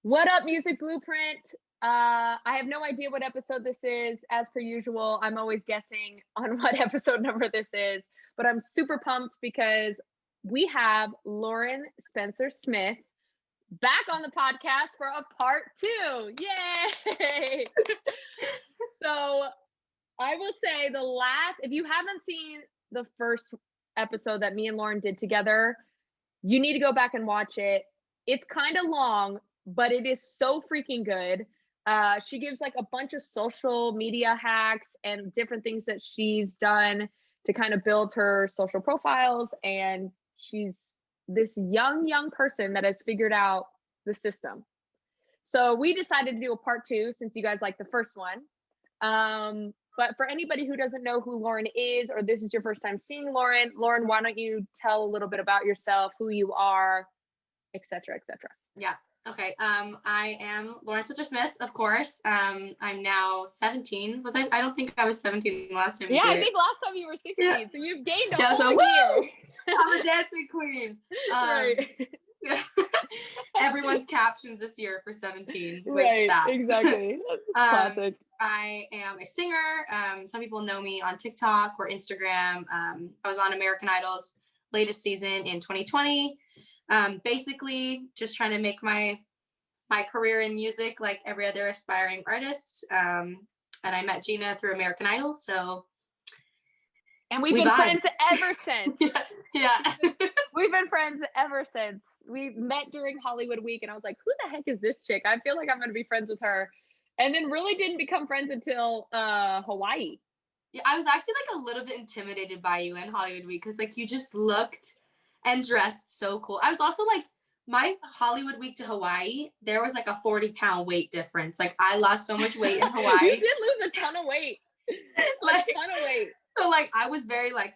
What up, Music Blueprint? I have no idea what episode this is. As per usual, I'm always guessing on what episode number this is, but I'm super pumped because we have Lauren Spencer Smith back on the podcast for a part two. Yay! So I will say if you haven't seen the first episode that me and Lauren did together, you need to go back and watch it. It's kind of long, but it is so freaking good. She gives like a bunch of social media hacks and different things that she's done to kind of build her social profiles. And she's this young person that has figured out the system. So we decided to do a part two since you guys like the first one. But for anybody who doesn't know who Lauren is, or this is your first time seeing Lauren, why don't you tell a little bit about yourself, who you are, et cetera, et cetera. Yeah. Okay. I am Lauren Spencer Smith, of course. I'm now 17. I don't think I was 17 last time. Yeah, I think last time you were 16. Yeah. So you've gained a whole year. I'm a dancing queen. Right. Everyone's captions this year for 17 was right, that. Exactly. Classic. I am a singer. Some people know me on TikTok or Instagram. I was on American Idol's latest season in 2020. Basically just trying to make my career in music like every other aspiring artist. And I met Gina through American Idol. And we've been friends ever since. Yeah. We've been friends ever since. We met during Hollywood Week and I was like, who the heck is this chick? I feel like I'm going to be friends with her. And then really didn't become friends until Hawaii. Yeah, I was actually like a little bit intimidated by you in Hollywood Week because like you just looked and dressed so cool. I was also like, my Hollywood Week to Hawaii, there was like a 40-pound weight difference. Like I lost so much weight in Hawaii. You did lose a ton of weight. Like a ton of weight. So like I was very like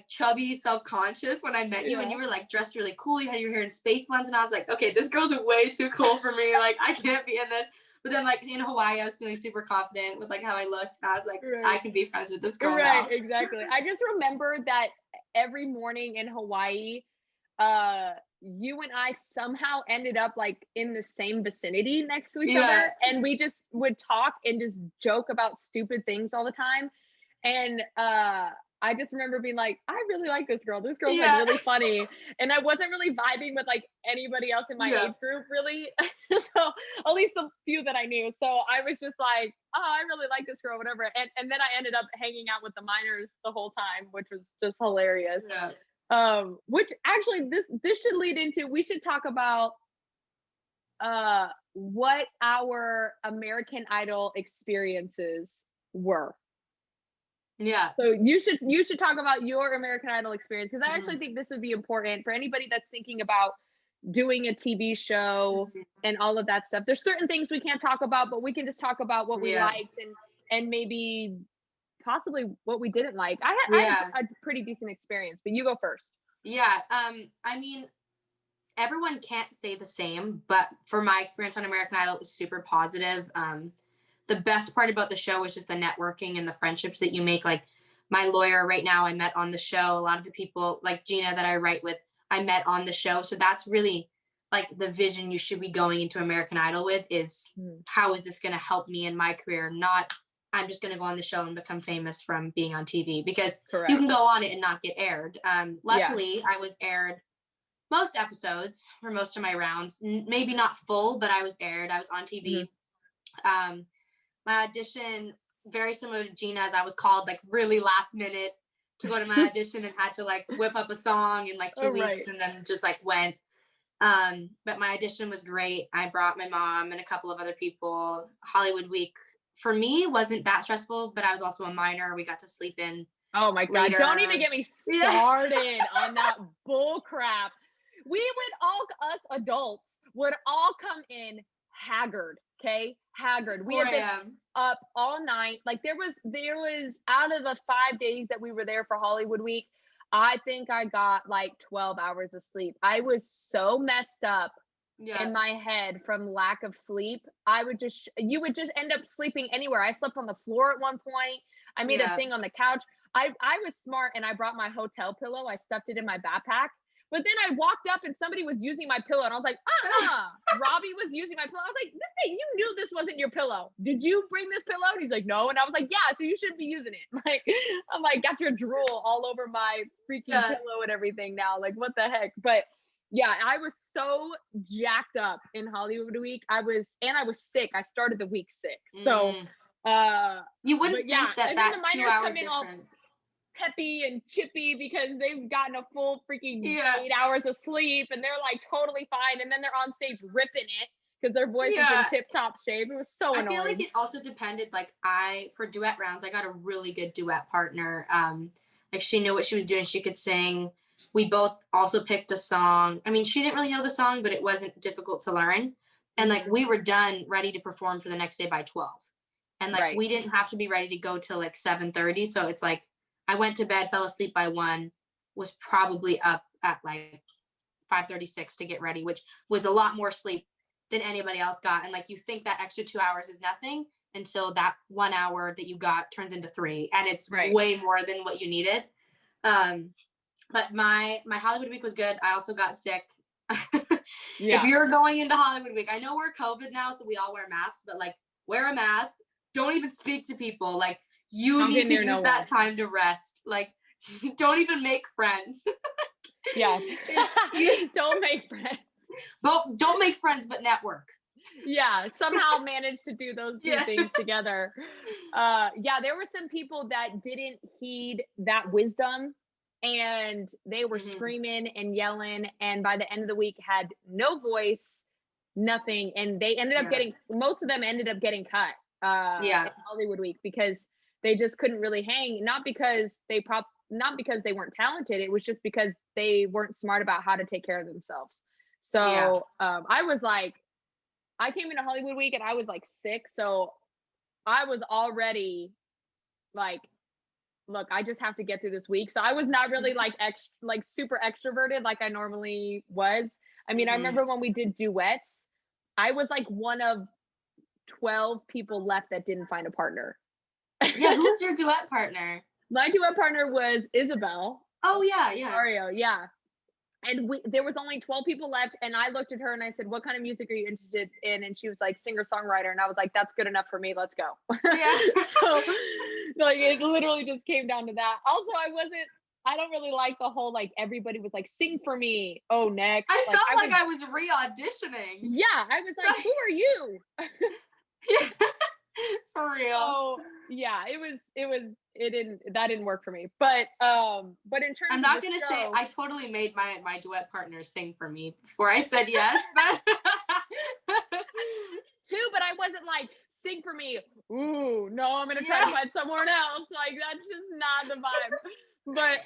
chubby, self-conscious when I met you, and you were like dressed really cool. You had your hair in space buns, and I was like, okay, this girl's way too cool for me. Like I can't be in this. But then like in Hawaii, I was feeling super confident with like how I looked, and I was like, I can be friends with this girl. Right, now. Exactly. I just remember that every morning in Hawaii, you and I somehow ended up like in the same vicinity next to each other, and we just would talk and just joke about stupid things all the time. And I just remember being like, I really like this girl. This girl's like really funny. And I wasn't really vibing with like anybody else in my age group really. So at least the few that I knew. So I was just like, oh, I really like this girl, whatever. And then I ended up hanging out with the minors the whole time, which was just hilarious. Yeah. Which actually this should lead into, we should talk about what our American Idol experiences were. Yeah. So you should talk about your American Idol experience, because I actually think this would be important for anybody that's thinking about doing a TV show and all of that stuff. There's certain things we can't talk about, but we can just talk about what we liked and maybe possibly what we didn't like. I had a pretty decent experience, but you go first. Yeah. I mean, everyone can't say the same, but for my experience on American Idol, it was super positive. The best part about the show was just the networking and the friendships that you make. Like my lawyer right now, I met on the show. A lot of the people like Gina that I write with, I met on the show. So that's really like the vision you should be going into American Idol with is how is this going to help me in my career? Not I'm just going to go on the show and become famous from being on TV, because you can go on it and not get aired. Luckily, I was aired most episodes for most of my rounds. Maybe not full, but I was aired. I was on TV. My audition, very similar to Gina's. I was called like really last minute to go to my audition and had to like whip up a song in like 2 weeks and then just like went. But my audition was great. I brought my mom and a couple of other people. Hollywood Week for me wasn't that stressful, but I was also a minor. We got to sleep in. Oh my God. Later. Don't even get me started on that bull crap. Us adults would all come in haggard. Okay, haggard. We had been up all night. Like there was out of the 5 days that we were there for Hollywood Week, I think I got like 12 hours of sleep. I was so messed up in my head from lack of sleep. You would just end up sleeping anywhere. I slept on the floor at one point. I made a thing on the couch. I was smart and I brought my hotel pillow. I stuffed it in my backpack. But then I walked up and somebody was using my pillow, and I was like, Robbie was using my pillow. I was like, this thing, you knew this wasn't your pillow. Did you bring this pillow? And he's like, no. And I was like, yeah, so you shouldn't be using it. Like, I'm like, got your drool all over my freaking pillow and everything now. Like, what the heck? But yeah, I was so jacked up in Hollywood week. I was sick. I started the week sick. So you wouldn't think that 2-hour difference. Peppy and chippy because they've gotten a full freaking 8 hours of sleep and they're like totally fine, and then they're on stage ripping it because their voice is in tip-top shape. It was so annoying. I feel like it also depended, like for duet rounds, I got a really good duet partner. Like she knew what she was doing. She could sing. We both also picked a song. I mean, she didn't really know the song, but it wasn't difficult to learn. And like we were done, ready to perform for the next day by 12. And like we didn't have to be ready to go till like 7:30. So it's like I went to bed, fell asleep by 1, was probably up at like 5:36 to get ready, which was a lot more sleep than anybody else got. And like you think that extra 2 hours is nothing until that 1 hour that you got turns into 3, and it's way more than what you needed. But my Hollywood week was good. I also got sick. If you're going into Hollywood week, I know we're COVID now, so we all wear masks, but like wear a mask. Don't even speak to people. Like you need to use that time to rest. Like don't even make friends. Yeah. Don't make friends. But don't make friends, but network. Yeah, somehow manage to do those two things together. There were some people that didn't heed that wisdom, and they were screaming and yelling, and by the end of the week had no voice, nothing, and they ended up getting, most of them ended up getting cut in Hollywood week because they just couldn't really hang, not because they weren't talented, it was just because they weren't smart about how to take care of themselves. So I was like, I came into Hollywood week and I was like sick, so I was already like, look, I just have to get through this week. So I was not really like super extroverted like I normally was. I mean, I remember when we did duets, I was like one of 12 people left that didn't find a partner. Yeah, who was your duet partner? My duet partner was Isabel. Oh yeah. Mario, yeah. And there was only 12 people left, and I looked at her and I said, what kind of music are you interested in? And she was like, singer-songwriter. And I was like, that's good enough for me. Let's go. Yeah. So like it literally just came down to that. Also, I don't really like the whole, like, everybody was like, sing for me. Oh, next. I felt like I was re-auditioning. Yeah. I was like, who are you? Yeah. For real. Oh, yeah, that didn't work for me. But in terms I'm not gonna say I totally made my duet partner sing for me before I said yes. Too, but I wasn't like, sing for me. Ooh, no, I'm gonna try to find someone else. Like that's just not the vibe. But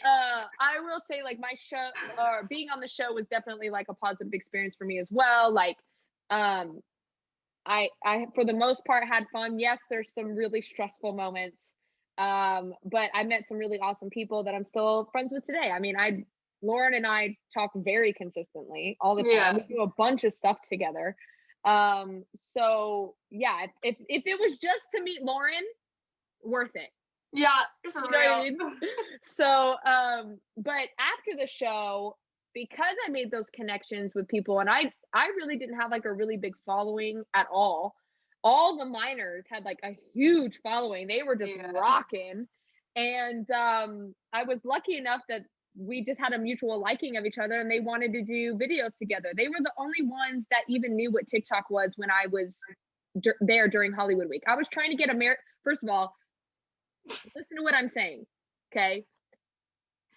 I will say, like, my show or being on the show was definitely like a positive experience for me as well. Like I for the most part had fun. Yes, there's some really stressful moments. But I met some really awesome people that I'm still friends with today. I mean, Lauren and I talk very consistently all the time. Yeah. We do a bunch of stuff together. So yeah, if it was just to meet Lauren, worth it. Yeah, for real. I mean? So, but after the show, because I made those connections with people, and I really didn't have like a really big following at all. All the minors had like a huge following. They were just rocking. And I was lucky enough that we just had a mutual liking of each other, and they wanted to do videos together. They were the only ones that even knew what TikTok was when I was there during Hollywood week. I was trying to get first of all, listen to what I'm saying, okay?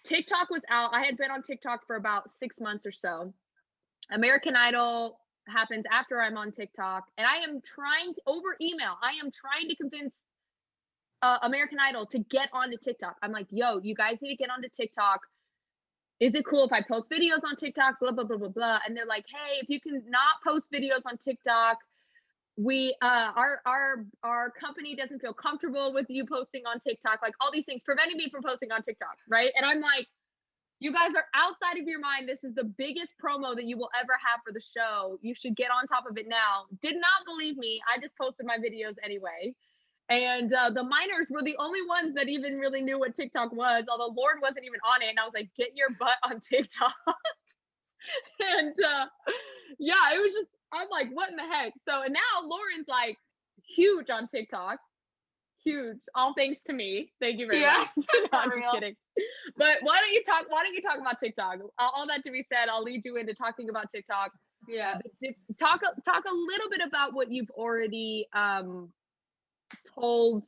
TikTok was out. I had been on TikTok for about 6 months or so. American Idol happens after I'm on TikTok, and I am trying to, over email, I am trying to convince American Idol to get onto TikTok. I'm like, yo, you guys need to get onto TikTok. Is it cool if I post videos on TikTok? Blah, blah, blah, blah, blah. And they're like, hey, if you can not post videos on TikTok, we our company doesn't feel comfortable with you posting on TikTok. Like all these things preventing me from posting on TikTok, right? And I'm like, you guys are outside of your mind. This is the biggest promo that you will ever have for the show. You should get on top of it now. Did not believe me. I just posted my videos anyway. And the minors were the only ones that even really knew what TikTok was, although Lauren wasn't even on it. And I was like, get your butt on TikTok. And yeah, it was just, I'm like, what in the heck? So and now Lauren's like huge on TikTok. Huge. All thanks to me. Thank you very Yeah, much. No, for I'm just real. kidding. But why don't you talk about TikTok? All that to be said, I'll lead you into talking about TikTok. Yeah. Talk a little bit about what you've already told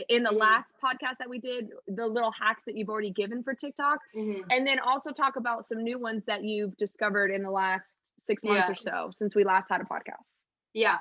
in the Mhm. last podcast that we did, the little hacks that you've already given for TikTok, Mhm. and then also talk about some new ones that you've discovered in the last 6 months Yeah. or so since we last had a podcast. Yeah.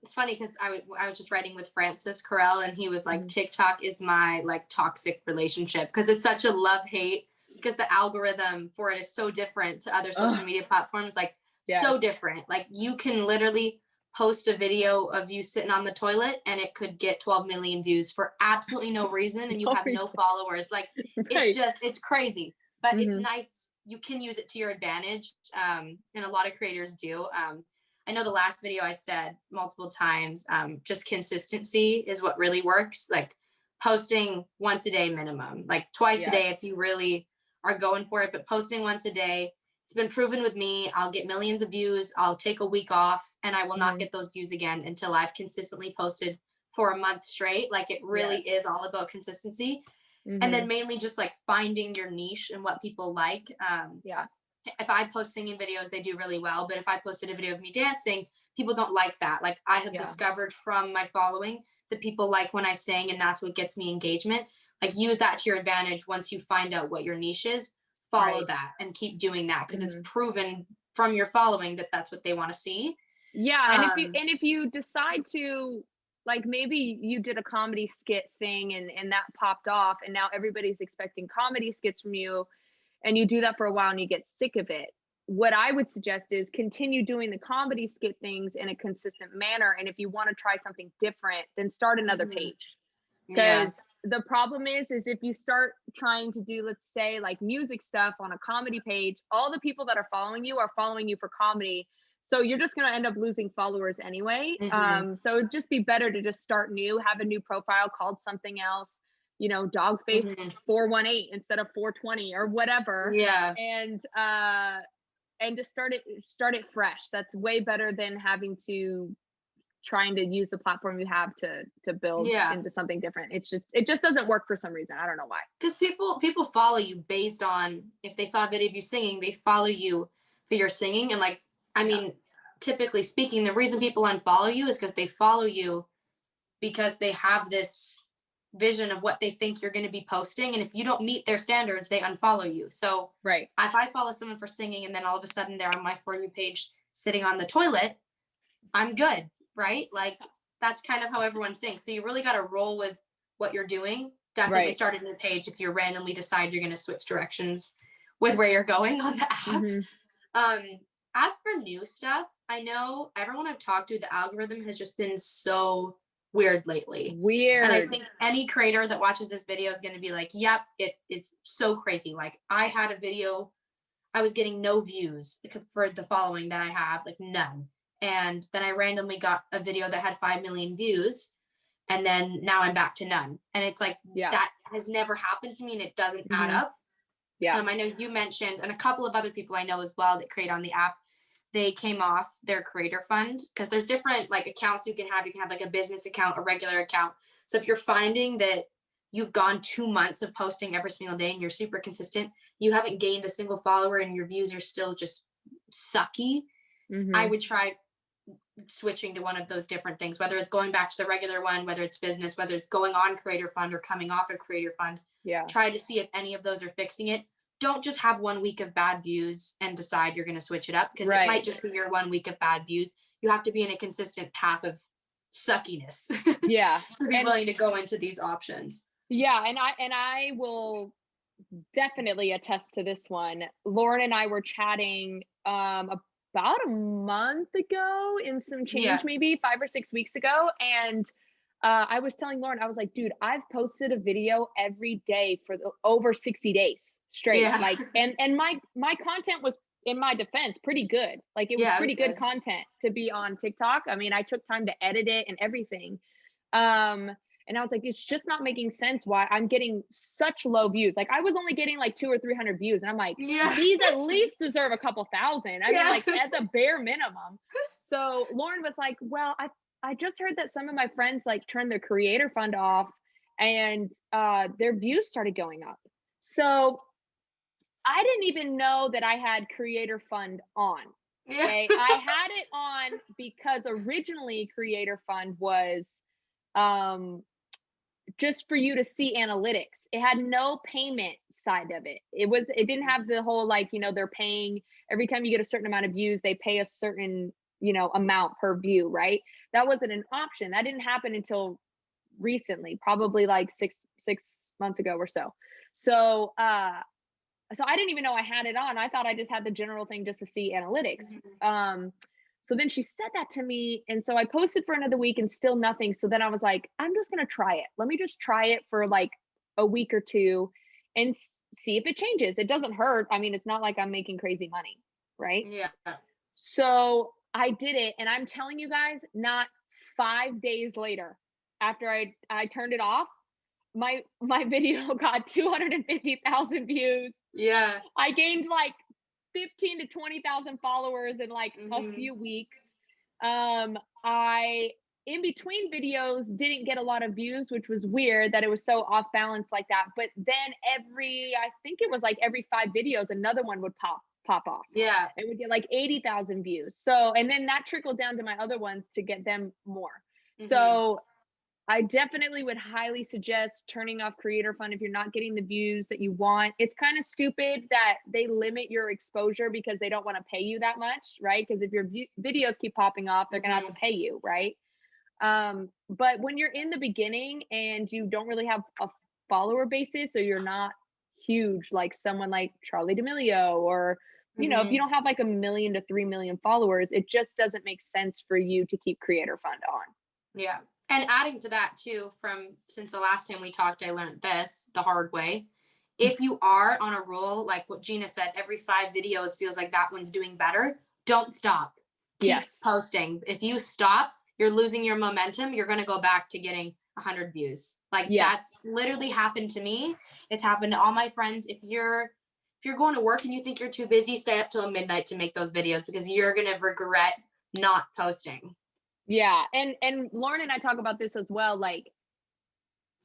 It's funny because I was just writing with Francis Carell and he was like, Mhm. TikTok is my like toxic relationship because it's such a love hate because the algorithm for it is so different to other social Oh, media platforms, like yes. so different. Like you can literally post a video of you sitting on the toilet and it could get 12 million views for absolutely no reason and you No have no reason. followers. Like Right. it's crazy, but it's Hmm. nice. You can use it to your advantage. And a lot of creators do. I know the last video I said multiple times, just consistency is what really works. Like posting once a day minimum, like twice a day if Yes. you really are going for it, but posting once a day. It's been proven with me. I'll get millions of views. I'll take a week off and I will not Hmm. get those views again until I've consistently posted for a month straight. Like it really Yes. is all about consistency. And Hmm. then mainly just like finding your niche and what people like. Yeah. If I post singing videos, they do really well. But if I posted a video of me dancing, people don't like that. Like I have Yeah. discovered from my following that people like when I sing, and that's what gets me engagement. Like use that to your advantage once you find out what your niche is. Follow Right. that and keep doing that because it's Hmm. proven from your following that that's what they want to see. Yeah, Um, and if you decide to, like, maybe you did a comedy skit thing and that popped off and now everybody's expecting comedy skits from you and you do that for a while and you get sick of it. What I would suggest is continue doing the comedy skit things in a consistent manner, and if you want to try something different, then start another mhm, page. yeah. Because the problem is if you start trying to do, let's say, like music stuff on a comedy page, all the people that are following you for comedy, so you're just going to end up losing followers anyway. Hmm. So it'd just be better to just start new, have a new profile called something else, Dogface Hmm. 418 instead of 420 or whatever, Yeah. and just start it fresh. That's way better than having to trying to use the platform you have to build Yeah. into something different. It just doesn't work for some reason. I don't know why. Because people follow you based on if they saw a video of you singing, they follow you for your singing. And like, I Yeah. mean, typically speaking, the reason people unfollow you is because they follow you because they have this vision of what they think you're going to be posting. And if you don't meet their standards, they unfollow you. So Right. if I follow someone for singing and then all of a sudden they're on my For You page sitting on the toilet, I'm good, right? Like that's kind of how everyone thinks. So you really got to roll with what you're doing. Definitely Right. start a new page if you randomly decide you're going to switch directions with where you're going on the app. Mhm. Um, as for new stuff, I know everyone I've talked to, the algorithm has just been so weird lately. And I Weird. think any creator that watches this video is going to be like, yep, it is so crazy. Like I had a video, I was getting no views for the following that I have, like none. And then I randomly got a video that had 5 million views. And then now I'm back to none. And it's like, Yeah. that has never happened to me and it doesn't add Mhm. up. Yeah. I know you mentioned, and a couple of other people I know as well that create on the app, they came off their creator fund because there's different like accounts you can have. You can have like a business account, a regular account. So if you're finding that you've gone 2 months of posting every single day and you're super consistent, you haven't gained a single follower and your views are still just sucky, I Mhm. would try switching to one of those different things, whether it's going back to the regular one, whether it's business, whether it's going on creator fund or coming off a creator fund. Yeah. Try to see if any of those are fixing it. Don't just have 1 week of bad views and decide you're going to switch it up because it might Right. just be your 1 week of bad views. You have to be in a consistent path of suckiness Yeah. to be And willing to go into these options. yeah, and I will definitely attest to this one. Lauren and I were chatting about a month ago in some change, Yeah. maybe 5 or 6 weeks ago. And I was telling Lauren, I was like, dude, I've posted a video every day for over 60 days straight. Yeah. Like, and my content was, in my defense, pretty good. Like it was Yeah. It was pretty good good. content to be on TikTok. I mean, I took time to edit it and everything. Um, And I was like, it's just not making sense why I'm getting such low views. Like I was only getting like 200 or 300 views. And I'm like, Yeah. these at least deserve a couple thousand. I mean, Yeah. like at the bare minimum. So Lauren was like, well, I just heard that some of my friends like turned their creator fund off and their views started going up. So I didn't even know that I had creator fund on. Yeah. Okay. I had it on because originally creator fund was um just for you to see analytics. It had no payment side of it. It didn't have the whole like, they're paying every time you get a certain amount of views, they pay a certain, amount per view, right? That wasn't an option. That didn't happen until recently, probably like six months ago or so. So I didn't even know I had it on. I thought I just had the general thing just to see analytics. So then she said that to me. And so I posted for another week and still nothing. So then I was like, I'm just going to try it. Let me just try it for like a week or two and see if it changes. It doesn't hurt. I mean, it's not like I'm making crazy money. Right. Yeah. So I did it. And I'm telling you guys, not 5 days later, after I turned it off, my video got 250,000 views. Yeah. I gained like 15 to 20,000 followers in like a Mhm. few weeks. I in between videos didn't get a lot of views, which was weird that it was so off balance like that. But then I think it was like every 5 videos, another one would pop off. Yeah. It would get like 80,000 views. So, and then that trickled down to my other ones to get them more. So I definitely would highly suggest turning off creator fund if you're not getting the views that you want. It's kind of stupid that they limit your exposure because they don't want to pay you that much, right? Because if your videos keep popping off, they're going to have to pay you, right? But when you're in the beginning and you don't really have a follower basis, so you're not huge like someone like Charlie D'Amelio or if you don't have like 1 million to 3 million followers, it just doesn't make sense for you to keep creator fund on. Yeah. And adding to that too, since the last time we talked, I learned this the hard way. If you are on a roll, like what Gina said, every 5 videos feels like that one's doing better, don't stop. Keep posting. If you stop, you're losing your momentum. You're going to go back to getting 100 views. Like that's literally happened to me. It's happened to all my friends. If you're going to work and you think you're too busy, stay up till midnight to make those videos because you're going to regret not posting. Yeah. And Lauren and I talk about this as well. Like,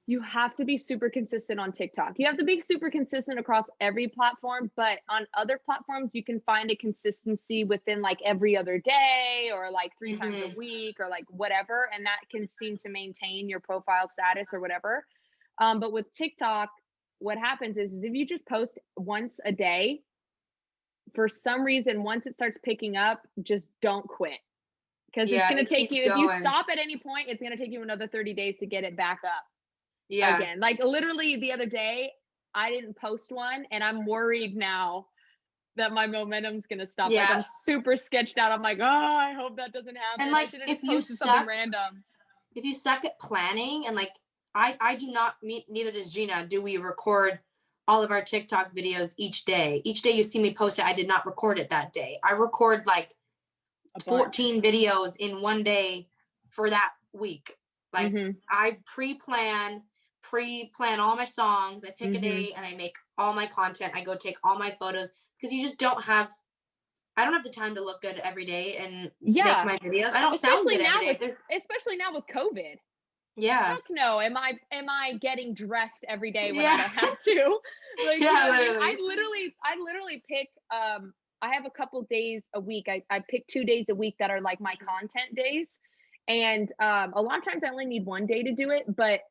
you have to be super consistent on TikTok. You have to be super consistent across every platform, but on other platforms, you can find a consistency within like every other day or like 3 times a week or like whatever. And that can seem to maintain your profile status or whatever. But with TikTok, what happens is if you just post once a day, for some reason, once it starts picking up, just don't quit. Because it's going to take you, if you stop at any point, it's going to take you another 30 days to get it back up. Yeah. Again, like literally the other day, I didn't post one and I'm worried now that my momentum's going to stop. Yeah. Like I'm super sketched out. I'm like, oh, I hope that doesn't happen. And like, if you suck, something random. If you suck at planning and like, I do not, neither does Gina, do we record all of our TikTok videos each day. Each day you see me post it, I did not record it that day. I record like 14 videos in one day for that week. Like I pre-plan all my songs. I pick a day and I make all my content. I go take all my photos because you just I don't have the time to look good every day and make my videos. I don't sound good every day. Especially now with COVID. Yeah. Heck no. Am I getting dressed every day when I don't have to? Like, literally. I literally pick I have a couple days a week. I pick 2 days a week that are like my content days. And a lot of times I only need 1 day to do it, but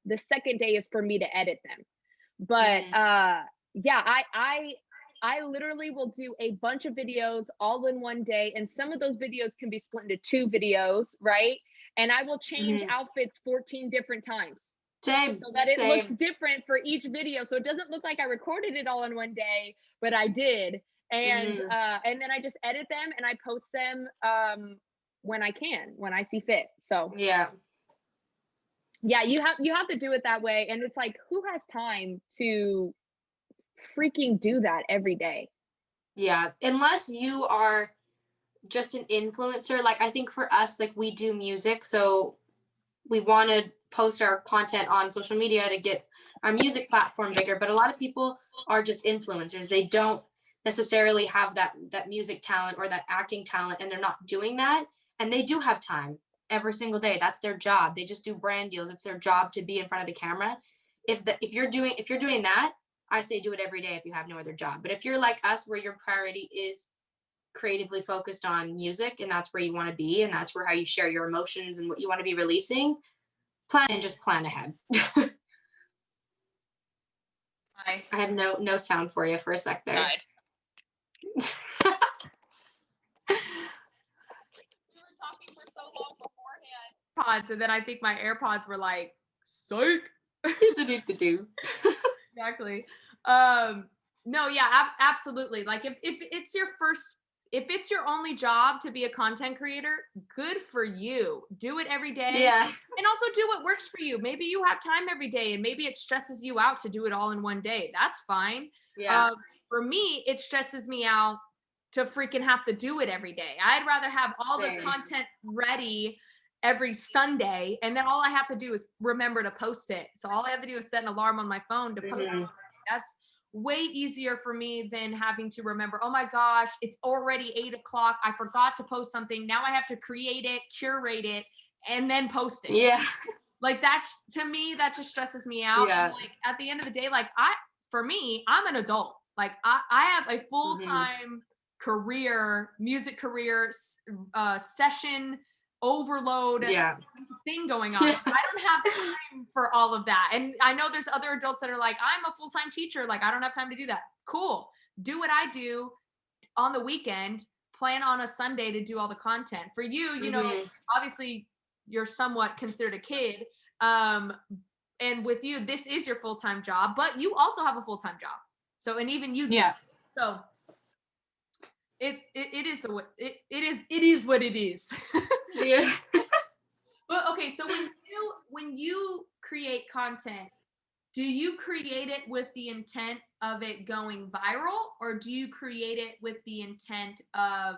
the second day is for me to edit them. But I literally will do a bunch of videos all in one day. And some of those videos can be split into 2 videos, right? And I will change outfits 14 different times. Same. So that it looks different for each video. So it doesn't look like I recorded it all in one day, but I did. And then I just edit them and I post them when I see fit. So yeah, you have to do it that way. And it's like, who has time to freaking do that every day? Yeah, unless you are just an influencer. Like I think for us, like we do music, so we wanted post our content on social media to get our music platform bigger. But a lot of people are just influencers. They don't necessarily have that music talent or that acting talent, and they're not doing that. And they do have time every single day. That's their job. They just do brand deals. It's their job to be in front of the camera. If you're doing that, I say do it every day if you have no other job. But if you're like us, where your priority is creatively focused on music, and that's where you want to be, and that's where how you share your emotions and what you want to be releasing, just plan ahead. I had no sound for you for a sec there. We were talking for so long beforehand. And then I think my AirPods were like, psych. Exactly. No, yeah, absolutely. Like if it's your only job to be a content creator, good for you. Do it every day. Yeah. And also do what works for you. Maybe you have time every day and maybe it stresses you out to do it all in one day. That's fine. Yeah. For me, it stresses me out to freaking have to do it every day. I'd rather have all the content ready every Sunday, and then all I have to do is remember to post it. So all I have to do is set an alarm on my phone to post it. That's way easier for me than having to remember, oh my gosh, it's already 8:00. I forgot to post something. Now I have to create it, curate it, and then post it. Yeah. Like that, to me, that just stresses me out. Yeah. And like at the end of the day, like for me, I'm an adult. Like I have a full-time career, music career, session overload thing going on. I don't have time for all of that. And I know there's other adults that are like, I'm a full-time teacher. Like I don't have time to do that. Cool. Do what I do on the weekend, plan on a Sunday to do all the content. For you, you know, obviously you're somewhat considered a kid. And with you, this is your full-time job, but you also have a full-time job. So, and even you do. Yeah. So it is what it is. Yeah. But okay, so when you create content, do you create it with the intent of it going viral, or do you create it with the intent of,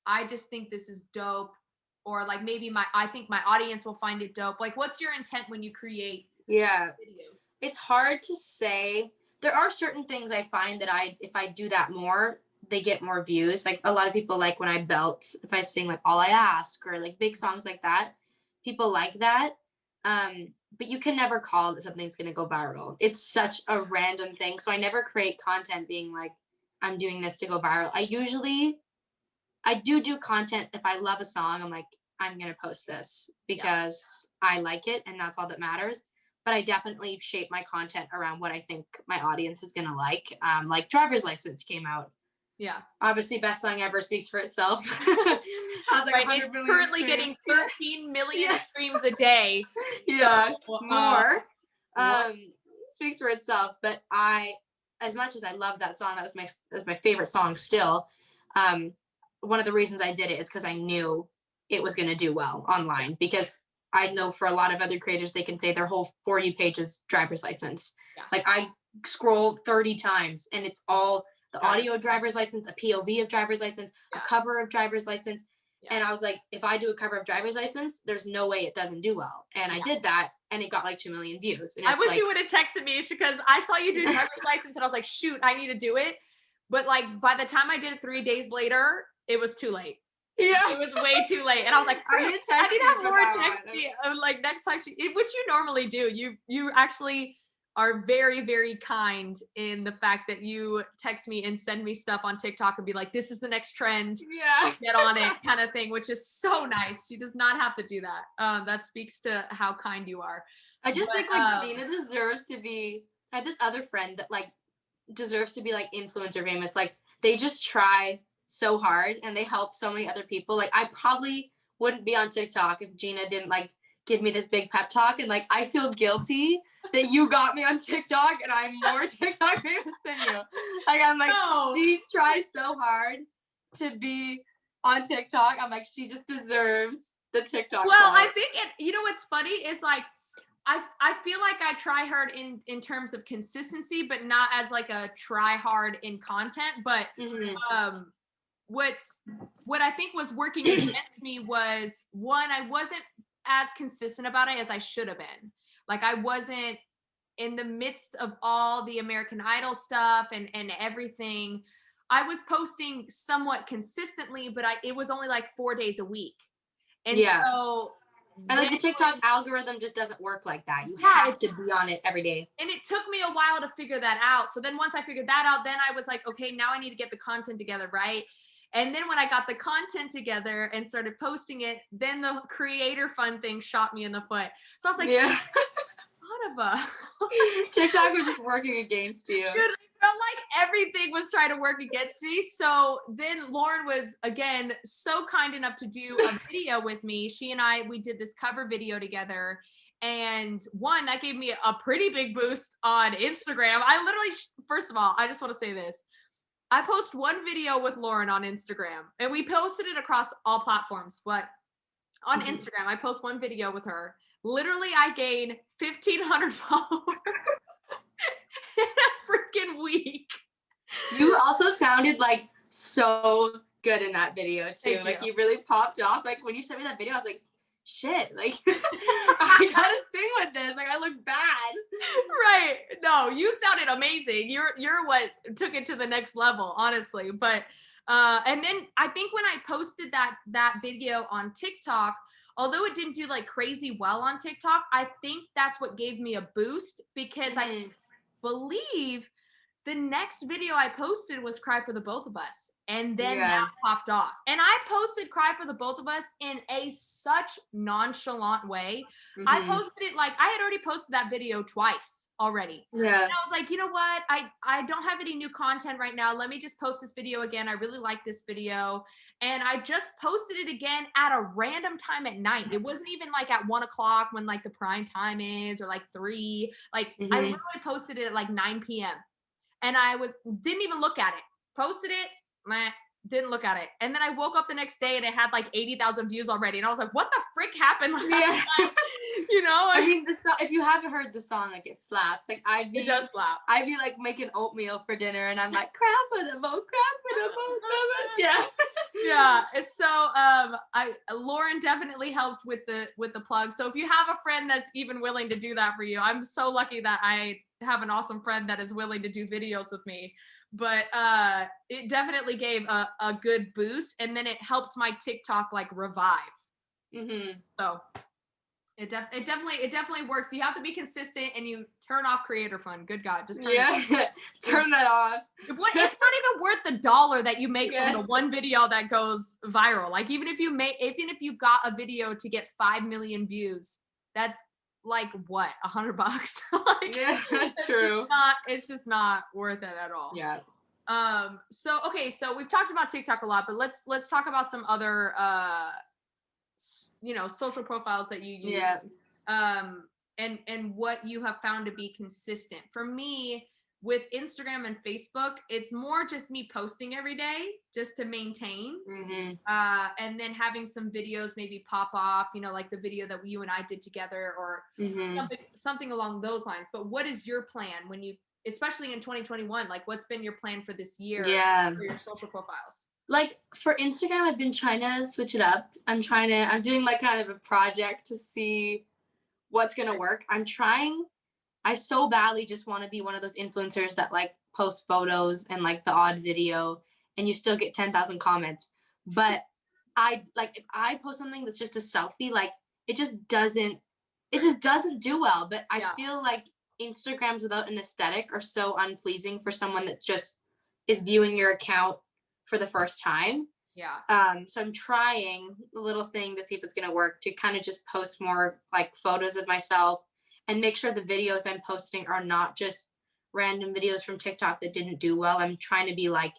I just think this is dope, or like maybe I think my audience will find it dope? Like, what's your intent when you create Yeah. video? It's hard to say. There are certain things I find that if I do that more, they get more views. Like a lot of people like when I belt, if I sing like All I Ask or like big songs like that, people like that. But you can never call that something's going to go viral. It's such a random thing. So I never create content being like, I'm doing this to go viral. I do content. If I love a song, I'm like, I'm going to post this because I like it. And that's all that matters. But I definitely shape my content around what I think my audience is going to like. Like Driver's License came out. Yeah. Obviously, best song ever, speaks for itself. I was like, right, it's currently getting 13 million streams a day. Yeah, so, more. Speaks for itself. But as much as I love that song, that was my favorite song still. One of the reasons I did it is because I knew it was going to do well online, because I know for a lot of other creators, they can say their whole For You page is Driver's License. Yeah. Like I scroll 30 times and it's all the audio of Driver's License, a POV of Driver's License, a cover of Driver's License. And I was like, if I do a cover of Driver's License, there's no way it doesn't do well. And I did that, and it got like 2 million views. And I wish you would have texted me, because I saw you do Driver's License and I was like, shoot, I need to do it. But like by the time I did it 3 days later, it was too late. Yeah, it was way too late. And I was like, I need to have Laura text me like next time which you normally do. You actually are very, very kind in the fact that you text me and send me stuff on TikTok and be like, this is the next trend. Yeah. Get on it kind of thing, which is so nice. She does not have to do that. That speaks to how kind you are. I just think like Gina deserves to be, I have this other friend that like deserves to be like influencer famous. Like they just try so hard and they help so many other people. Like I probably wouldn't be on TikTok if Gina didn't like give me this big pep talk, and like I feel guilty that you got me on TikTok and I'm more TikTok famous than you. Like I'm like, she tries so hard to be on TikTok. I'm like, she just deserves the TikTok. Well, I think you know what's funny is like I feel like I try hard in terms of consistency, but not as like a try hard in content. But what I think was working against me was, one, I wasn't as consistent about it as I should have been. Like I wasn't in the midst of all the American Idol stuff and everything. I was posting somewhat consistently, but it was only like 4 days a week. And so and like the TikTok algorithm just doesn't work like that. You have to be on it every day. And it took me a while to figure that out. So then once I figured that out, then I was like, okay, now I need to get the content together, right? And then when I got the content together and started posting it, then the creator fund thing shot me in the foot. So I was like, son of a TikTok was just working against you. Dude, I felt like everything was trying to work against me. So then Lauren was, again, so kind enough to do a video with me. She and we did this cover video together. And one, that gave me a pretty big boost on Instagram. I literally, first of all, I just want to say this. I post one video with Lauren on Instagram, and we posted it across all platforms. But on Instagram, I post one video with her. Literally, I gained 1,500 followers in a freaking week. You also sounded like so good in that video too. Thank you really popped off. Like when you sent me that video, I was like, shit, like I gotta sing with this. Like I look bad. Right. No, you sounded amazing. You're what took it to the next level, honestly. But and then I think when I posted that video on TikTok, although it didn't do like crazy well on TikTok, I think that's what gave me a boost because I believe the next video I posted was Cry for the Both of Us. And then that popped off. And I posted Cry for the Both of Us in such nonchalant way. I posted it like I had already posted that video twice already. Yeah. And I was like, you know what? I don't have any new content right now. Let me just post this video again. I really like this video. And I just posted it again at a random time at night. It wasn't even like at 1:00 when like the prime time is or like 3. Like I literally posted it at like 9 p.m. And I didn't even look at it. Posted it, didn't look at it. And then I woke up the next day and it had like 80,000 views already. And I was like, what the frick happened last night? You know? I mean, the song, if you haven't heard the song, like it slaps. Like it does slap. I'd be like making oatmeal for dinner and I'm like, crap for the boat. Yeah. Yeah. So Lauren definitely helped with the plug. So if you have a friend that's even willing to do that for you, I'm so lucky that I have an awesome friend that is willing to do videos with me. But it definitely gave a good boost, and then it helped my TikTok like revive. So it definitely works. You have to be consistent, and you turn off creator fund. Good God, just turn turn that off. It's not even worth the $1 that you make from the one video that goes viral. Like even if you got a video to get 5 million views, that's like what, $100? Like, yeah, true. It's just not worth it at all. Yeah. So we've talked about TikTok a lot, but let's talk about some other social profiles that you use. Yeah. And what you have found to be consistent. For me, with Instagram and Facebook, it's more just me posting every day just to maintain. And then having some videos maybe pop off, like the video that you and I did together or something along those lines. But what is your plan especially in 2021, like what's been your plan for this year for your social profiles? Like for Instagram, I've been trying to switch it up. I'm doing like kind of a project to see what's going to work. I so badly just want to be one of those influencers that like post photos and like the odd video and you still get 10,000 comments. But if I post something that's just a selfie, like it just doesn't do well. But I feel like Instagrams without an aesthetic are so unpleasing for someone that just is viewing your account for the first time. Yeah. So I'm trying a little thing to see if it's going to work to kind of just post more like photos of myself and make sure the videos I'm posting are not just random videos from TikTok that didn't do well. I'm trying to be like,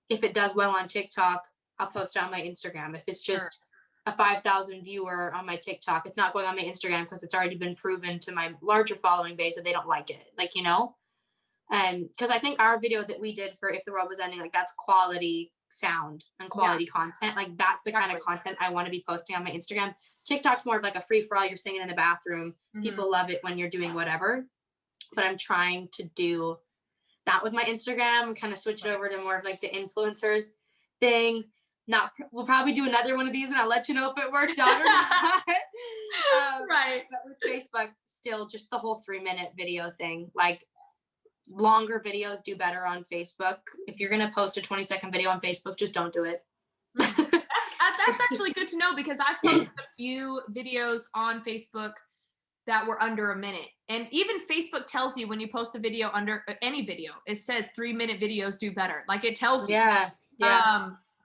if it does well on TikTok, I'll post it on my Instagram. If it's just a 5,000 viewer on my TikTok, it's not going on my Instagram because it's already been proven to my larger following base that they don't like it. Like, and because I think our video that we did for If the World Was Ending, like that's quality sound and quality content. Like that's the kind of content I want to be posting on my Instagram. TikTok's more of like a free for all. You're singing in the bathroom. People love it when you're doing whatever. But I'm trying to do that with my Instagram, kind of switch it over to more of like the influencer thing. We'll probably do another one of these and I'll let you know if it works out or not. still just the whole 3-minute video thing. Like longer videos do better on Facebook. If you're going to post a 20-second video on Facebook, just don't do it. That's actually good to know, because I've posted a few videos on Facebook that were under a minute. And even Facebook tells you when you post a video under any video, it says 3-minute videos do better. Like it tells you. Yeah.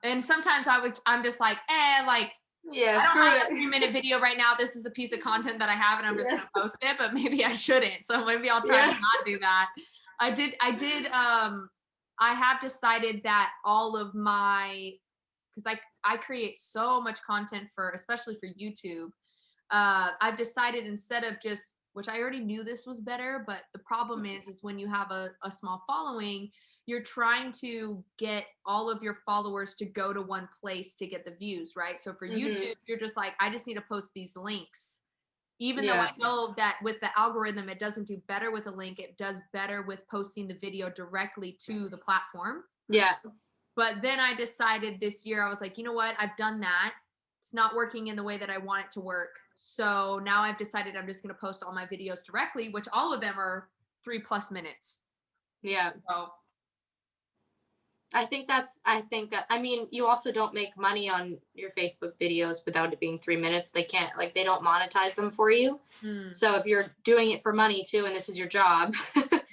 And sometimes I'm just like, like, yeah, I don't have a 3-minute video right now. This is the piece of content that I have, and I'm just gonna post it, but maybe I shouldn't. So maybe I'll try to not do that. I have decided that all of my, because I create so much content especially for YouTube. I've decided, instead of just, which I already knew this was better, but the problem is when you have a small following, you're trying to get all of your followers to go to one place to get the views, right? So for YouTube, you're just like, I just need to post these links. Even though I know that with the algorithm, it doesn't do better with a link, it does better with posting the video directly to the platform. Yeah. But then I decided this year, I was like, you know what? I've done that. It's not working in the way that I want it to work. So now I've decided I'm just going to post all my videos directly, which all of them are 3+ minutes. Yeah. So I think I mean, you also don't make money on your Facebook videos without it being 3 minutes. They don't monetize them for you. So if you're doing it for money too, and this is your job,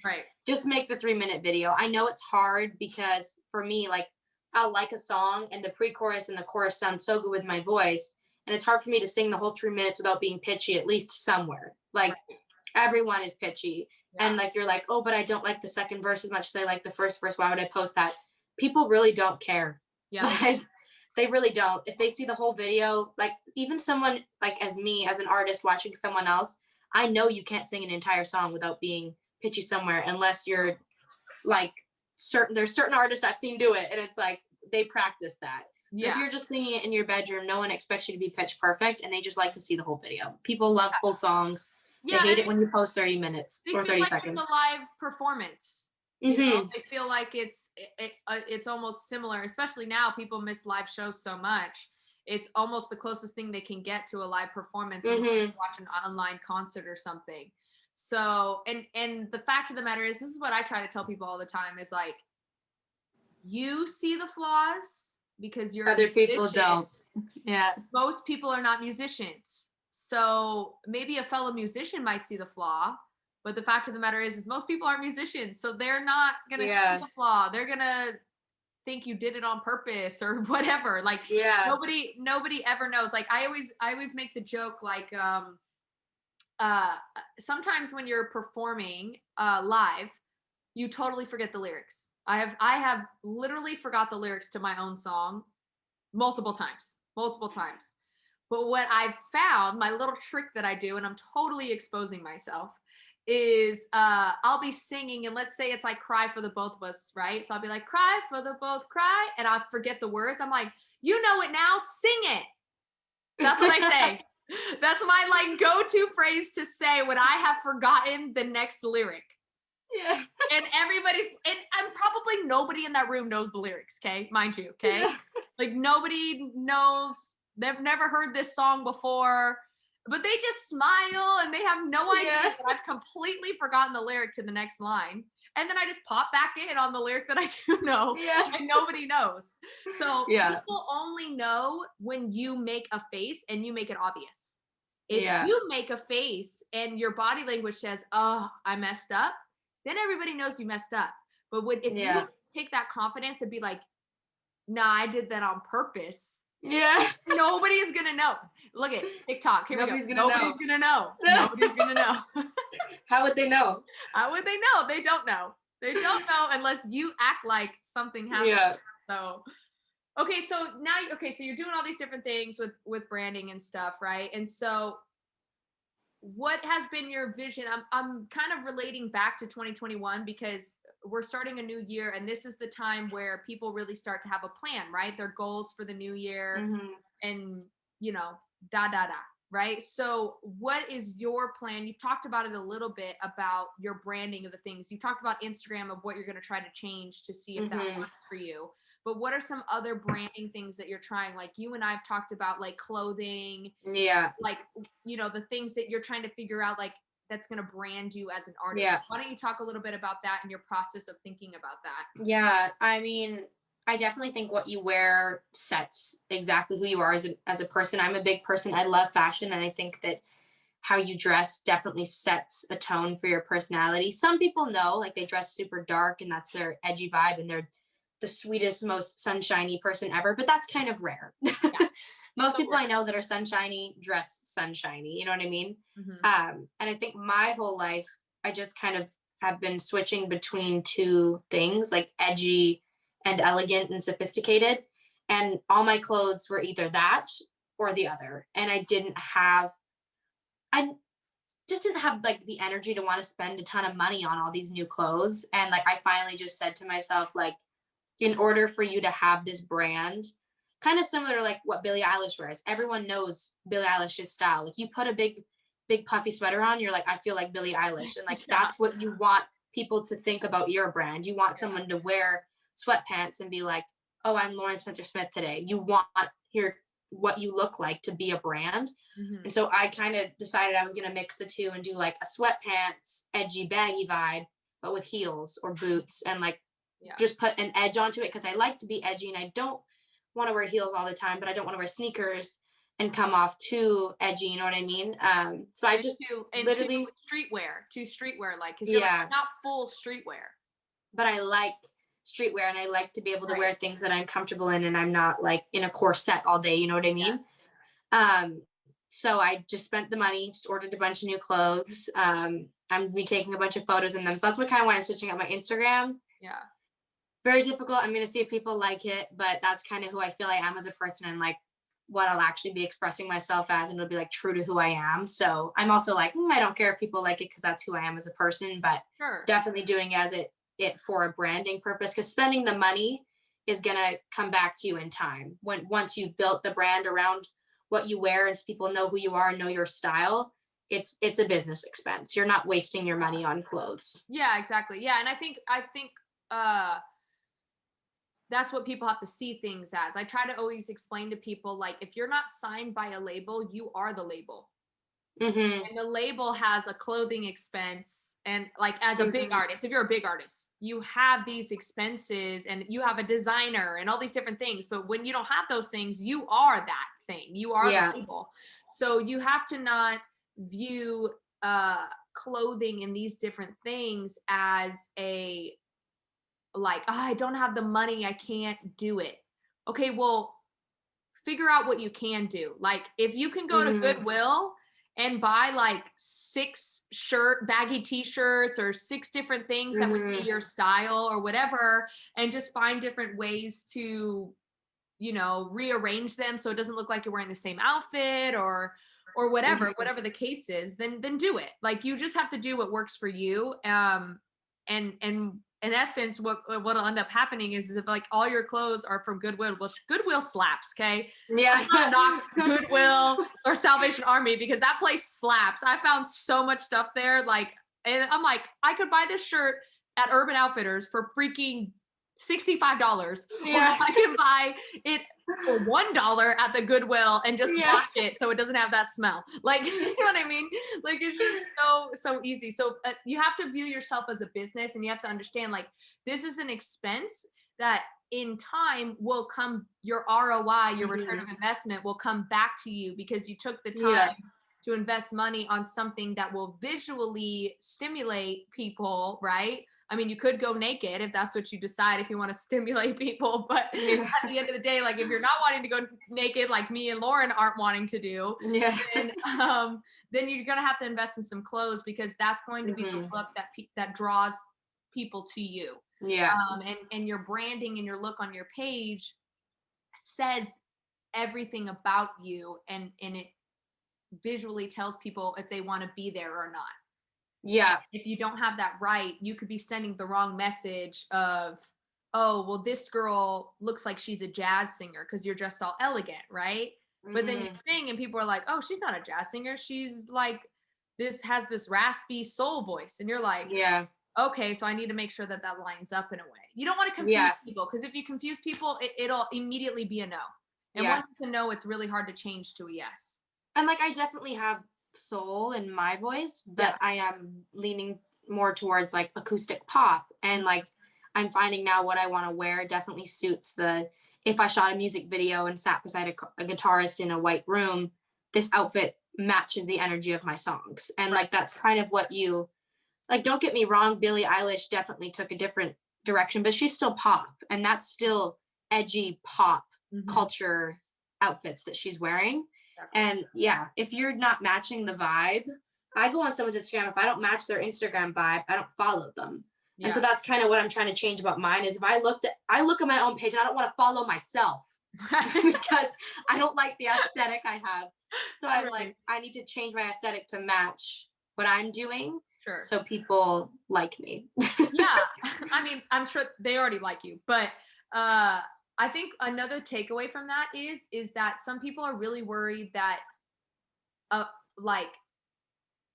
right, just make the 3-minute video. I know it's hard, because for me, like, I'll like a song and the pre-chorus and the chorus sound so good with my voice, and it's hard for me to sing the whole 3 minutes without being pitchy, at least somewhere. Like, everyone is pitchy. And like, you're like, oh, but I don't like the second verse as much as I like the first verse. Why would I post that? People really don't care. Yeah. Like, they really don't. If they see the whole video, like, even someone like as me, as an artist watching someone else, I know you can't sing an entire song without being pitchy somewhere, unless you're like there's certain artists I've seen do it, and it's like they practice that. If you're just singing it in your bedroom, no one expects you to be pitch perfect, and they just like to see the whole video. People love full songs. They hate it when you post 30 minutes or 30 seconds. It's a live performance. You know, they feel like it's almost similar, especially now. People miss live shows so much. It's almost the closest thing they can get to a live performance, watch an online concert or something. So, and the fact of the matter is, this is what I try to tell people all the time, is like, you see the flaws because you're other people don't. Yeah. Most people are not musicians. So maybe a fellow musician might see the flaw, but the fact of the matter is most people aren't musicians. So they're not going to see the flaw. They're going to think you did it on purpose or whatever. Like, nobody ever knows. Like, I always make the joke, like, sometimes when you're performing live, you totally forget the lyrics. I have literally forgot the lyrics to my own song multiple times. But what I've found, my little trick that I do, and I'm totally exposing myself, is I'll be singing, and let's say it's like Cry for the Both of Us, right? So I'll be like, cry for the both, cry, and I'll forget the words. I'm like, you know it now, sing it. That's what I say. That's my like go-to phrase to say when I have forgotten the next lyric. Yeah. And and probably nobody in that room knows the lyrics, okay? Mind you, okay? Yeah. Like, nobody knows, they've never heard this song before, but they just smile and they have no idea that I've completely forgotten the lyric to the next line. And then I just pop back in on the lyric that I do know, and nobody knows. So people only know when you make a face and you make it obvious. If you make a face and your body language says, oh, I messed up, then everybody knows you messed up. But if you take that confidence and be like, nah, I did that on purpose. Yeah. Nobody's going to know. Look at TikTok. Here Nobody's we go. Nobody's going to know. Nobody's going to know. How would they know? How would they know? They don't know. They don't know unless you act like something happened. Yeah. So, so you're doing all these different things with branding and stuff, right? And so what has been your vision? I'm kind of relating back to 2021 because we're starting a new year, and this is the time where people really start to have a plan, right? Their goals for the new year, and right? So what is your plan? You've talked about it a little bit about your branding of the things. You talked about Instagram, of what you're going to try to change to see if that works for you. But what are some other branding things that you're trying? Like, you and I've talked about, like, clothing. Yeah. Like, the things that you're trying to figure out, like, that's going to brand you as an artist. Yeah. Why don't you talk a little bit about that and your process of thinking about that? Yeah, I mean, I definitely think what you wear sets exactly who you are as a person. I'm a big person. I love fashion, and I think that how you dress definitely sets a tone for your personality. Some people know, like they dress super dark and that's their edgy vibe and they're the sweetest, most sunshiny person ever, but that's kind of rare. Yeah. Most people I know that are sunshiny dress sunshiny, you know what I mean? And I think my whole life, I just kind of have been switching between two things, like edgy and elegant and sophisticated. And all my clothes were either that or the other. And I just didn't have like the energy to want to spend a ton of money on all these new clothes. And like, I finally just said to myself, like, in order for you to have this brand, kind of similar to like what Billie Eilish wears, everyone knows Billie Eilish's style. Like you put a big puffy sweater on, you're like, I feel like Billie Eilish. And like, that's what you want people to think about your brand. You want someone to wear sweatpants and be like, oh, I'm Lauren Spencer Smith today. You want what you look like to be a brand. And so I kind of decided I was going to mix the two and do like a sweatpants, edgy, baggy vibe, but with heels or boots and like just put an edge onto it because I like to be edgy and I don't want to wear heels all the time, but I don't want to wear sneakers and come off too edgy, you know what I mean? So I just literally streetwear, like, because you're like, not full streetwear. But I like streetwear and I like to be able to wear things that I'm comfortable in and I'm not like in a corset all day, you know what I mean? So I just spent the money, just ordered a bunch of new clothes. I'm gonna be taking a bunch of photos in them. So that's what kind of why I'm switching up my Instagram. Yeah. Very difficult. I'm going to see if people like it, but that's kind of who I feel I am as a person and like what I'll actually be expressing myself as, and it'll be like true to who I am. So I'm also like, I don't care if people like it because that's who I am as a person, but definitely doing it for a branding purpose, because spending the money is going to come back to you in time. Once you've built the brand around what you wear and people know who you are and know your style, it's a business expense. You're not wasting your money on clothes. Yeah, exactly. Yeah. And I think that's what people have to see things as. I try to always explain to people, like, if you're not signed by a label, you are the label. And the label has a clothing expense. And like, as a big artist, if you're a big artist, you have these expenses and you have a designer and all these different things. But when you don't have those things, you are that thing. You are the label. So you have to not view clothing and these different things as a, like, oh, I don't have the money, I can't do it. Okay, well, figure out what you can do. Like, if you can go to Goodwill and buy like 6 baggy t-shirts or 6 different things that would be your style or whatever, and just find different ways to, you know, rearrange them so it doesn't look like you're wearing the same outfit or whatever the case is, then do it. Like, you just have to do what works for you. And in essence, what'll end up happening is if like all your clothes are from Goodwill, which Goodwill slaps, okay? Yeah. Not Goodwill or Salvation Army, because that place slaps. I found so much stuff there, like, and I'm like, I could buy this shirt at Urban Outfitters for freaking $65. Yeah. Or I can buy it for $1 at the Goodwill and just wash it so it doesn't have that smell. Like, you know what I mean? Like, it's just so easy. So you have to view yourself as a business, and you have to understand, like, this is an expense that in time will come, your ROI, your return of investment will come back to you because you took the time to invest money on something that will visually stimulate people, right? I mean, you could go naked if that's what you decide, if you want to stimulate people. But at the end of the day, like, if you're not wanting to go naked, like me and Lauren aren't wanting to do, then you're going to have to invest in some clothes, because that's going to be the look that draws people to you. Yeah. And your branding and your look on your page says everything about you, and it visually tells people if they want to be there or not. Yeah. If you don't have that right, you could be sending the wrong message of, oh, well, this girl looks like she's a jazz singer because you're dressed all elegant, right? But then you sing and people are like, oh, she's not a jazz singer. She's like, has this raspy soul voice. And you're like, okay, so I need to make sure that lines up in a way. You don't want to confuse people, because if you confuse people, it'll immediately be a no. And once it's a no, it's really hard to change to a yes. And like, I definitely have soul in my voice, but I am leaning more towards like acoustic pop. And like I'm finding now what I want to wear definitely suits if I shot a music video and sat beside a guitarist in a white room, this outfit matches the energy of my songs. And like that's kind of what you like, don't get me wrong, Billie Eilish definitely took a different direction, but she's still pop, and that's still edgy pop culture outfits that she's wearing. And yeah, if you're not matching the vibe, I go on someone's Instagram. If I don't match their Instagram vibe, I don't follow them. Yeah. And so that's kind of what I'm trying to change about mine is if I look at my own page and I don't want to follow myself because I don't like the aesthetic I have. So I'm like, I need to change my aesthetic to match what I'm doing. Sure. So people like me. Yeah. I mean, I'm sure they already like you, but I think another takeaway from that is that some people are really worried that like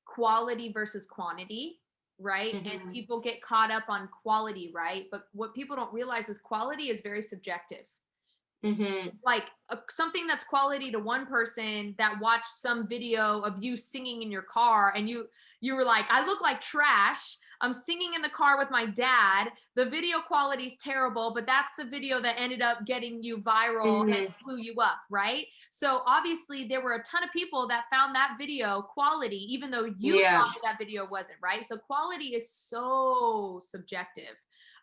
quality versus quantity, right? And people get caught up on quality, right? But what people don't realize is quality is very subjective. Like something that's quality to one person that watched some video of you singing in your car and you were like, I look like trash. I'm singing in the car with my dad. The video quality is terrible, but that's the video that ended up getting you viral and blew you up, right? So obviously there were a ton of people that found that video quality, even though you thought that video wasn't, right? So quality is so subjective.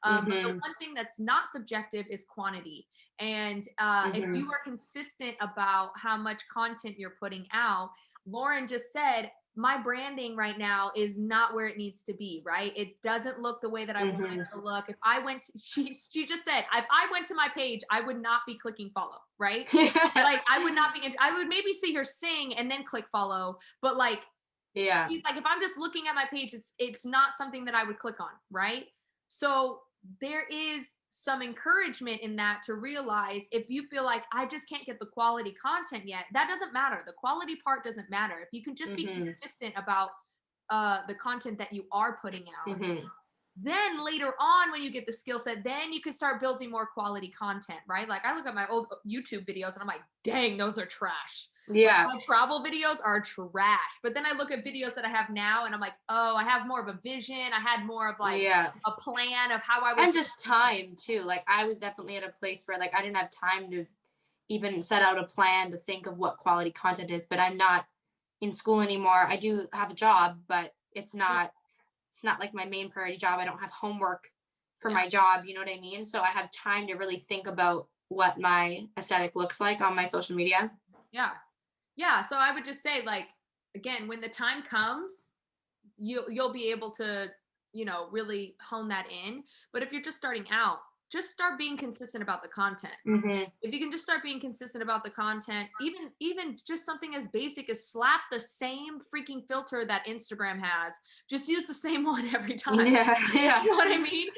But the one thing that's not subjective is quantity. And if you are consistent about how much content you're putting out, Lauren just said, my branding right now is not where it needs to be, right? It doesn't look the way that I want it to look. If I went, she just said, if I went to my page, I would not be clicking follow, right? Like I would not be, I would maybe see her sing and then click follow, but like, she's like, if I'm just looking at my page, it's not something that I would click on, right? So there is some encouragement in that to realize if you feel like I just can't get the quality content yet, that doesn't matter. The quality part doesn't matter. If you can just be consistent about the content that you are putting out, then later on when you get the skill set, then you can start building more quality content, right? Like I look at my old YouTube videos and I'm like, dang, those are trash. Yeah. Like my travel videos are trash. But then I look at videos that I have now and I'm like, oh, I have more of a vision. I had more of like a plan of how I was. And just time too. Like I was definitely at a place where like I didn't have time to even set out a plan to think of what quality content is, but I'm not in school anymore. I do have a job, but it's not like my main priority job. I don't have homework for my job. You know what I mean? So I have time to really think about what my aesthetic looks like on my social media. Yeah. Yeah. So I would just say like, again, when the time comes, you'll be able to, really hone that in. But if you're just starting out, just start being consistent about the content. If you can just start being consistent about the content, even just something as basic as slap the same freaking filter that Instagram has, just use the same one every time. Yeah. You know what I mean?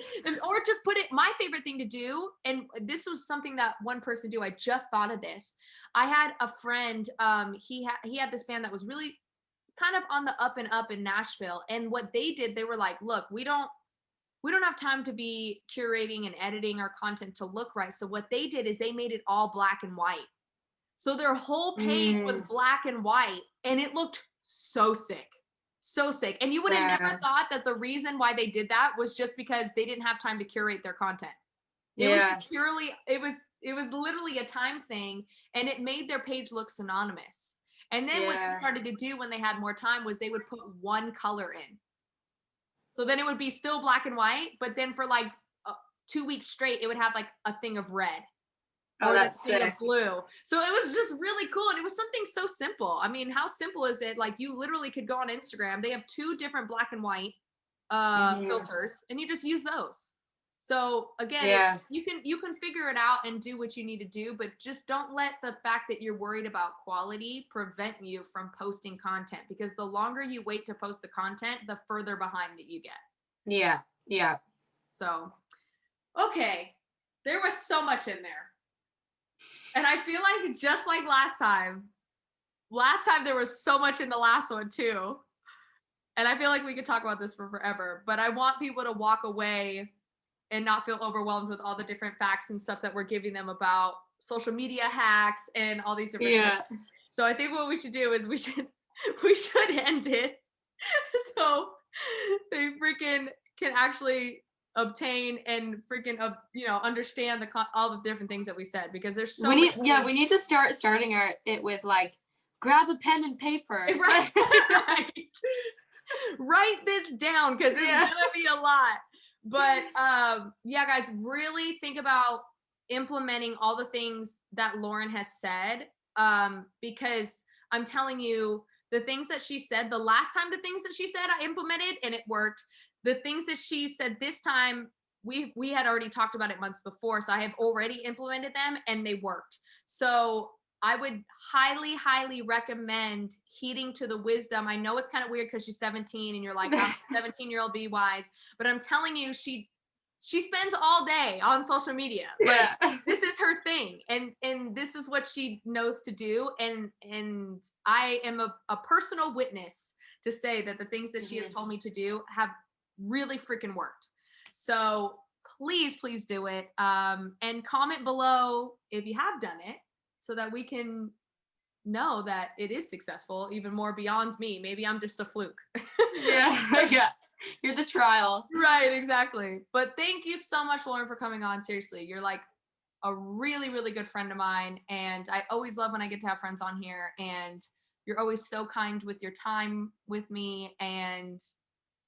Or just put it, my favorite thing to do, and this was something that one person do, I just thought of this. I had a friend, he had this band that was really kind of on the up and up in Nashville. And what they did, they were like, look, we don't have time to be curating and editing our content to look right. So what they did is they made it all black and white. So their whole page was black and white and it looked so sick. So sick. And you would have never thought that the reason why they did that was just because they didn't have time to curate their content. It was purely, it was literally a time thing, and it made their page look synonymous. And then what they started to do when they had more time was they would put one color in. So then it would be still black and white, but then for like 2 weeks straight, it would have like a thing of red. Oh, that's sick. Of blue. So it was just really cool. And it was something so simple. I mean, how simple is it? Like you literally could go on Instagram. They have 2 different black and white filters, and you just use those. So again, you can figure it out and do what you need to do, but just don't let the fact that you're worried about quality prevent you from posting content, because the longer you wait to post the content, the further behind that you get. Yeah. Yeah. So, okay. There was so much in there. And I feel like just like last time there was so much in the last one too. And I feel like we could talk about this for forever, but I want people to walk away and not feel overwhelmed with all the different facts and stuff that we're giving them about social media hacks and all these different things. So I think what we should do is we should we should end it so they freaking can actually obtain and freaking understand all the different things that we said, because there's so we need to starting it with like, grab a pen and paper. Right. Write this down, because it's gonna be a lot. But yeah, guys, really think about implementing all the things that Lauren has said, because I'm telling you, the things that she said the last time, the things that she said I implemented and it worked. The things that she said this time, we had already talked about it months before, so I have already implemented them and they worked. So I would highly, highly recommend heeding to the wisdom. I know it's kind of weird because she's 17 and you're like, I'm 17-year-old, be wise. But I'm telling you, she spends all day on social media. Yeah. Like, this is her thing. And this is what she knows to do. And I am a personal witness to say that the things that she has told me to do have really freaking worked. So please, please do it. And comment below if you have done it, so that we can know that it is successful, even more beyond me. Maybe I'm just a fluke. Yeah. You're the trial. Right, exactly. But thank you so much, Lauren, for coming on. Seriously, you're like a really, really good friend of mine. And I always love when I get to have friends on here. And you're always so kind with your time with me, and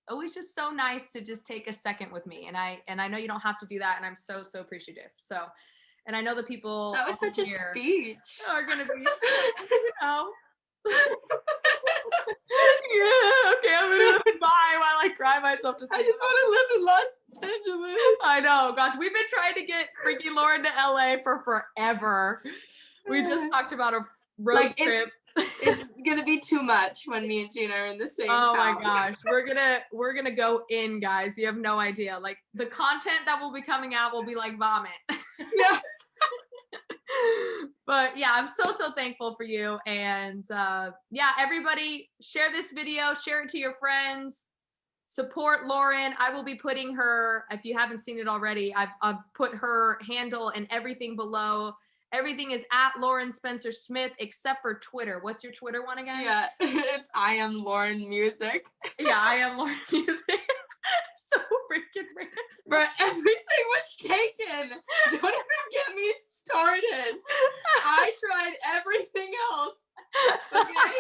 always just so nice to just take a second with me. And I know you don't have to do that. And I'm so, so appreciative. So, and I know the people that was such a speech are gonna be, yeah, okay, I'm gonna bye while I cry myself to sleep. I just want to live in Los Angeles. I know, gosh, we've been trying to get freaking Lauren to LA for forever. We just talked about a road trip. It's gonna be too much when me and Gina are in the same town. My gosh, we're gonna go in, guys. You have no idea. Like, the content that will be coming out will be like vomit. Yeah. But yeah, I'm so, so thankful for you. And yeah, everybody share this video, share it to your friends, support Lauren. I will be putting her, if you haven't seen it already, I've put her handle and everything below. Everything is at Lauren Spencer Smith, except for Twitter. What's your Twitter one again? Yeah, it's I Am Lauren Music. Yeah, I Am Lauren Music. So freaking random. But everything was taken. Don't even get me started. I tried everything else. Okay.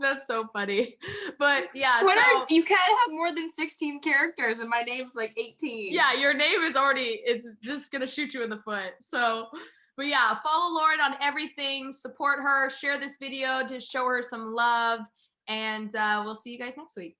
That's so funny. But yeah, Twitter, you can't have more than 16 characters and my name's like 18. Yeah, your name is already, it's just gonna shoot you in the foot. So, but yeah, follow Lauren on everything, support her, share this video to show her some love, and we'll see you guys next week.